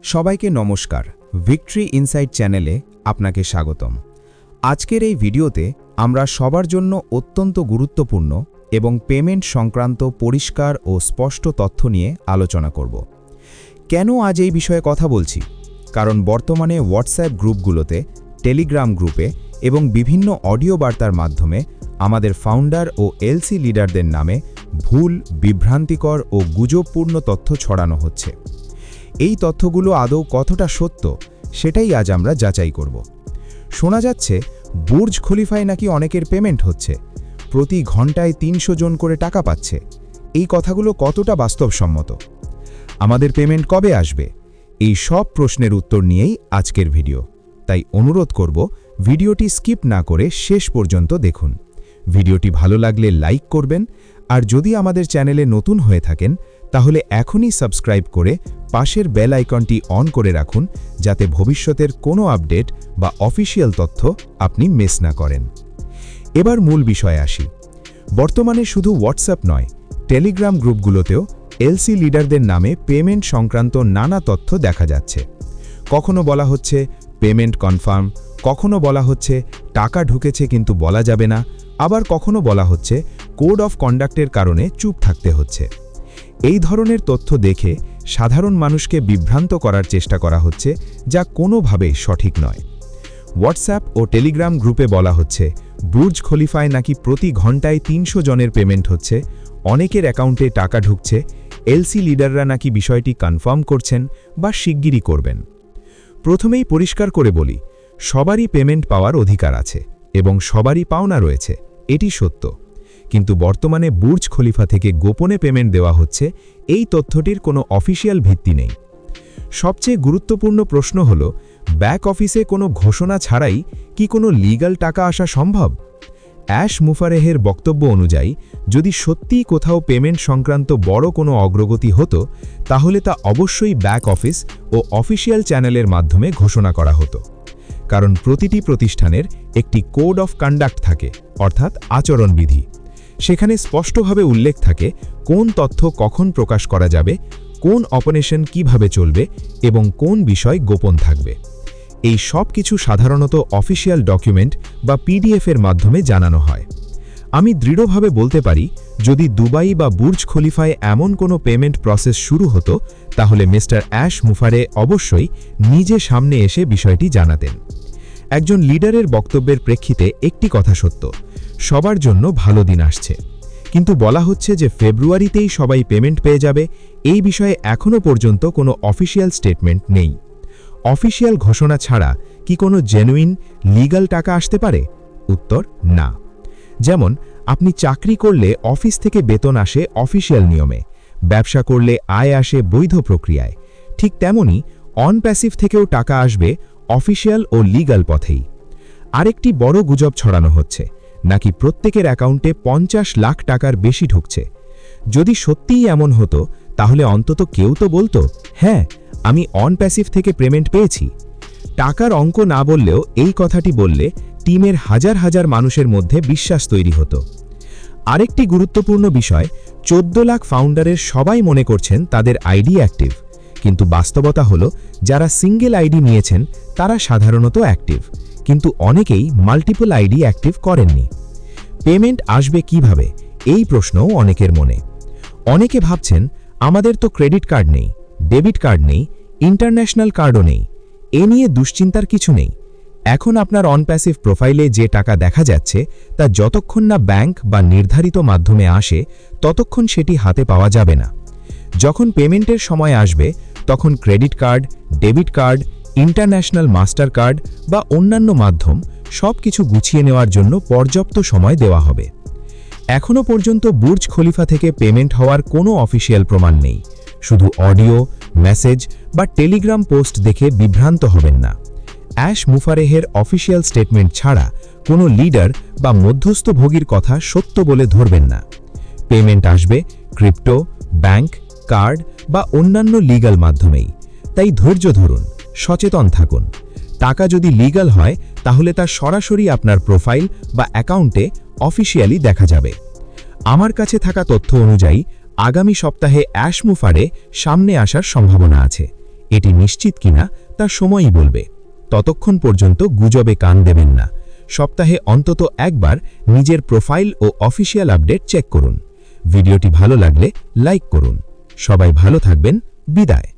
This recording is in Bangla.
সবাইকে নমস্কার। ভিক্টরি ইনসাইট চ্যানেলে আপনাকে স্বাগতম। আজকের এই ভিডিওতে আমরা সবার জন্য অত্যন্ত গুরুত্বপূর্ণ এবং পেমেন্ট সংক্রান্ত পরিষ্কার ও স্পষ্ট তথ্য নিয়ে আলোচনা করব। কেন আজ এই বিষয়ে কথা বলছি? কারণ বর্তমানে হোয়াটসঅ্যাপ গ্রুপগুলোতে, টেলিগ্রাম গ্রুপে এবং বিভিন্ন অডিও বার্তার মাধ্যমে আমাদের ফাউন্ডার ও এলসি লিডারদের নামে ভুল, বিভ্রান্তিকর ও গুজবপূর্ণ তথ্য ছড়ানো হচ্ছে। এই তথ্যগুলো আদৌ কতটা সত্য সেটাই আজ আমরা যাচাই করব। শোনা যাচ্ছে বুর্জ খলিফায় নাকি অনেকের পেমেন্ট হচ্ছে, প্রতি ঘন্টায় ৩০০ জন করে টাকা পাচ্ছে। এই কথাগুলো কতটা বাস্তবসম্মত? আমাদের পেমেন্ট কবে আসবে? এই সব প্রশ্নের উত্তর নিয়েই আজকের ভিডিও। তাই অনুরোধ করব ভিডিওটি স্কিপ না করে শেষ পর্যন্ত দেখুন। ভিডিওটি ভালো লাগলে লাইক করবেন, আর যদি আমাদের চ্যানেলে নতুন হয়ে থাকেন তাহলে এখনই সাবস্ক্রাইব করে পাশের বেল আইকনটি অন করে রাখুন, যাতে ভবিষ্যতের কোনো আপডেট বা অফিসিয়াল তথ্য আপনি মিস না করেন। এবার মূল বিষয়ে আসি। বর্তমানে শুধু হোয়াটসঅ্যাপ নয়, টেলিগ্রাম গ্রুপগুলোতেও এলসি লিডারদের নামে পেমেন্ট সংক্রান্ত নানা তথ্য দেখা যাচ্ছে। কখনো বলা হচ্ছে পেমেন্ট কনফার্ম, কখনো বলা হচ্ছে টাকা ঢুকেছে কিন্তু বলা যাবে না, আবার কখনো বলা হচ্ছে কোড অফ কন্ডাক্টের কারণে চুপ থাকতে হচ্ছে। এই ধরনের তথ্য দেখে সাধারণ মানুষকে বিভ্রান্ত করার চেষ্টা করা হচ্ছে, যা কোনোভাবেই সঠিক নয়। হোয়াটসঅ্যাপ ও টেলিগ্রাম গ্রুপে বলা হচ্ছে বুর্জ খলিফায় নাকি প্রতি ঘন্টায় ৩০০ জনের পেমেন্ট হচ্ছে, অনেকের অ্যাকাউন্টে টাকা ঢুকছে, এলসি লিডাররা নাকি বিষয়টি কনফার্ম করছেন বা শিগগিরই করবেন। প্রথমেই পরিষ্কার করে বলি, সবারই পেমেন্ট পাওয়ার অধিকার আছে এবং সবারই পাওনা রয়েছে, এটি সত্য। কিন্তু বর্তমানে বুর্জ খলিফা থেকে গোপনে পেমেন্ট দেওয়া হচ্ছে, এই তথ্যটির কোনো অফিসিয়াল ভিত্তি নেই। সবচেয়ে গুরুত্বপূর্ণ প্রশ্ন হল, ব্যাক অফিসে কোনো ঘোষণা ছাড়াই কি কোনো লিগ্যাল টাকা আসা সম্ভব? অ্যাশ মুফারেহের বক্তব্য অনুযায়ী যদি সত্যিই কোথাও পেমেন্ট সংক্রান্ত বড় কোনো অগ্রগতি হতো, তাহলে তা অবশ্যই ব্যাক অফিস ও অফিসিয়াল চ্যানেলের মাধ্যমে ঘোষণা করা হতো। কারণ প্রতিটি প্রতিষ্ঠানের একটি কোড অফ কন্ডাক্ট থাকে, অর্থাৎ আচরণবিধি। সেখানে স্পষ্টভাবে উল্লেখ থাকে কোন তথ্য কখন প্রকাশ করা যাবে, কোন অপারেশন কিভাবে চলবে এবং কোন বিষয় গোপন থাকবে। এই সব কিছু সাধারণত অফিসিয়াল ডকুমেন্ট বা পিডিএফের মাধ্যমে জানানো হয়। আমি দৃঢ়ভাবে বলতে পারি, যদি দুবাই বা বুর্জ খলিফায় এমন কোনো পেমেন্ট প্রসেস শুরু হতো, তাহলে মিস্টার অ্যাশ মুফারে অবশ্যই নিজে সামনে এসে বিষয়টি জানাতেন। একজন লিডারের বক্তব্যের প্রেক্ষিতে একটি কথা সত্য, সবার জন্য ভালো দিন আসছে। কিন্তু বলা হচ্ছে যে ফেব্রুয়ারিতেই সবাই পেমেন্ট পেয়ে যাবে, এই বিষয়ে এখনও পর্যন্ত কোনো অফিসিয়াল স্টেটমেন্ট নেই। অফিসিয়াল ঘোষণা ছাড়া কি কোনো জেনুইন লিগ্যাল টাকা আসতে পারে? উত্তর না। যেমন আপনি চাকরি করলে অফিস থেকে বেতন আসে অফিসিয়াল নিয়মে, ব্যবসা করলে আয় আসে বৈধ প্রক্রিয়ায়, ঠিক তেমনি অন প্যাসিভ থেকেও টাকা আসবে অফিসিয়াল ও লিগ্যাল পথেই। আরেকটি বড় গুজব ছড়ানো হচ্ছে, নাকি প্রত্যেকের অ্যাকাউন্টে ৫০ লাখ টাকার বেশি ঢুকছে। যদি সত্যিই এমন হতো, তাহলে অন্তত কেউ তো বলতো, হ্যাঁ আমি অন প্যাসিভ থেকে পেমেন্ট পেয়েছি। টাকার অঙ্ক না বললেও এই কথাটি বললে টিমের হাজার হাজার মানুষের মধ্যে বিশ্বাস তৈরি হতো। আরেকটি গুরুত্বপূর্ণ বিষয়, ১৪ লাখ ফাউন্ডারের সবাই মনে করছেন তাদের আইডি অ্যাক্টিভ, কিন্তু বাস্তবতা হলো যারা সিঙ্গেল আইডি নিয়েছেন তারা সাধারণত অ্যাক্টিভ, কিন্তু অনেকেই মাল্টিপল আইডি অ্যাক্টিভ করেননি। পেমেন্ট আসবে কিভাবে, এই প্রশ্নও অনেকের মনে। অনেকে ভাবছেন আমাদের তো ক্রেডিট কার্ড নেই, ডেবিট কার্ড নেই, ইন্টারন্যাশনাল কার্ডও নেই, এ নিয়ে দুশ্চিন্তার কিছু নেই। এখন আপনার অনপ্যাসিভ প্রোফাইলে যে টাকা দেখা যাচ্ছে তা যতক্ষণ না ব্যাংক বা নির্ধারিত মাধ্যমে আসে ততক্ষণ সেটি হাতে পাওয়া যাবে না। যখন পেমেন্টের সময় আসবে তখন credit card, debit card, international master card বা অন্যান্য মাধ্যম সব কিছু গুছিয়ে নেওয়ার জন্য পর্যাপ্ত সময় দেওয়া হবে। এখনও পর্যন্ত বুর্জ খলিফা থেকে পেমেন্ট হওয়ার কোনো অফিসিয়াল প্রমাণ নেই। শুধু অডিও, মেসেজ বা টেলিগ্রাম পোস্ট দেখে বিভ্রান্ত হবেন না। অ্যাশ মুফারেহের অফিসিয়াল স্টেটমেন্ট ছাড়া কোনো লিডার বা মধ্যস্থভোগীর কথা সত্য বলে ধরবেন না। পেমেন্ট আসবে ক্রিপ্টো, ব্যাংক, কার্ড বা অন্যান্য লিগ্যাল মাধ্যমেই। তাই ধৈর্য ধরুন, সচেতন থাকুন। টাকা যদি লিগ্যাল হয় তাহলে তা সরাসরি আপনার প্রোফাইল বা অ্যাকাউন্টে অফিসিয়ালি দেখা যাবে। আমার কাছে থাকা তথ্য অনুযায়ী আগামী সপ্তাহে অ্যাশ মুফারে সামনে আসার সম্ভাবনা আছে। এটি নিশ্চিত কিনা তা সময়ই বলবে। ততক্ষণ পর্যন্ত গুজবে কান দেবেন না। সপ্তাহে অন্তত একবার নিজের প্রোফাইল ও অফিসিয়াল আপডেট চেক করুন। ভিডিওটি ভালো লাগলে লাইক করুন। সবাই ভালো থাকবেন। বিদায়।